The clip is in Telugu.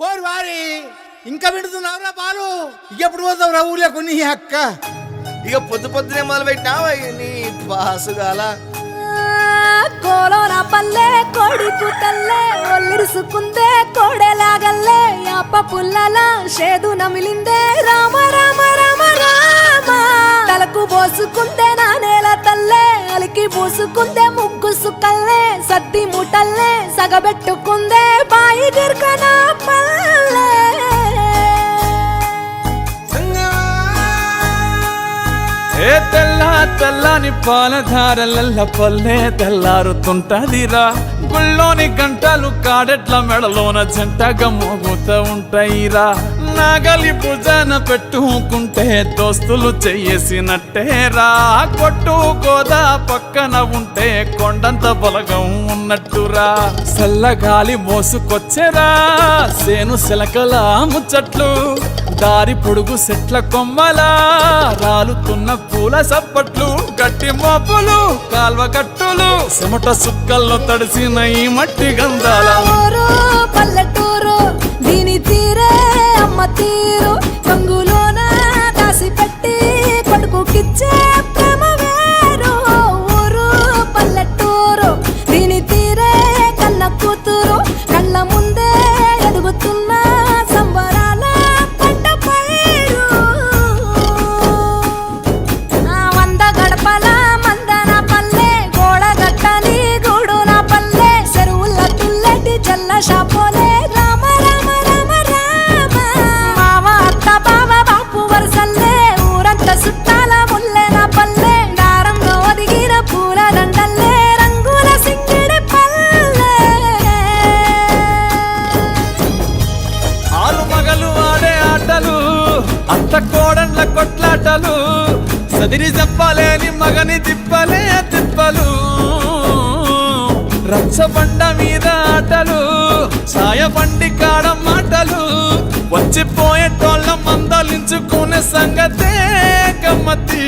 పోరు వారి ఇంకా వింటున్నావురా పాలు ఎప్పుడు పోతావురా ఊళ్ళో కొన్ని అక్క ఇక పొద్దు పొద్దునే మొదలు పెట్టినావా నీ బాసుగాల కోలోన పల్లె కొడుకు తల్లే ఒల్లిరుసుకుందే కోడెలాగల్లే అప్ప పుల్లల షేదు నమిలిందే రామ రామ రామ రామ తలకు పోసుకుందే నా నేల తల్లే అలికి పూసుకుందే ముగ్గు సుక్కల్లే సద్ది ముటల్లే సగబెట్టుకుందే బాయి దిర్కన పల్లె ఏ తెల్ల తెల్లని పాలధారలల్ల పల్లె తెల్లారుతుంటదిరా గుళ్ళోని గంటలు కాడెట్ల మెడలోన జంటగా మోగుతూ ఉంటాయిరా నాగలి భుజాన పెట్టుకుంటే దోస్తులు చెయ్యేసినట్టేరా కొట్టు గోదా పక్కన ఉంటే కొండంత బలగం ఉన్నట్టురా చల్లగాలి మోసుకొచ్చెరా సేను శిలకల ముచ్చట్లు దారి పొడుగు సెట్ల కొమ్మలా రాలుతున్న పూల సప్పట్లు గట్టి మోపులు కాల్వ గట్టులు చెమట సుక్కల్లో తడిసిన ఈ మట్టి గంధాల ఊరు పల్లెటూరు దీని తీరే అమ్మ తీరు కంగులోన దాసి పెట్టి కొడుకుకిచ్చే ప్రేమ వేరు ఊరు పల్లెటూరు దీని తీరే కన్న కూతురు కళ్ళ ముందే ఎదుగుతున్న సంబరాల పంట పైరు వంద గడపల మందన పల్లె గోడ గట్టని గూడు నా పల్లె చెరువుల తుల్లటి జల్ల షాపోలే రామ రామ రామ రామ మామ అత్త బావ బాపు వరసల్లే ఊరంత సుట్టాల ముల్లె నా పల్లె దారంలో ఒదిగిన పూల దండల్లే రంగుల సింగిడి పల్లె ఆలు మగలు ఆడే ఆటలు అత్త కోడళ్ళ కొట్లాటలు సదిరి చెప్పలేని మగని తిప్పలే తిప్పలు రచ్చబండ మీద ఆటలు సాయబండి కాడ మాటలు వచ్చిపోయేటోళ్ళ మందలించుకునే సంగతే గమ్మతి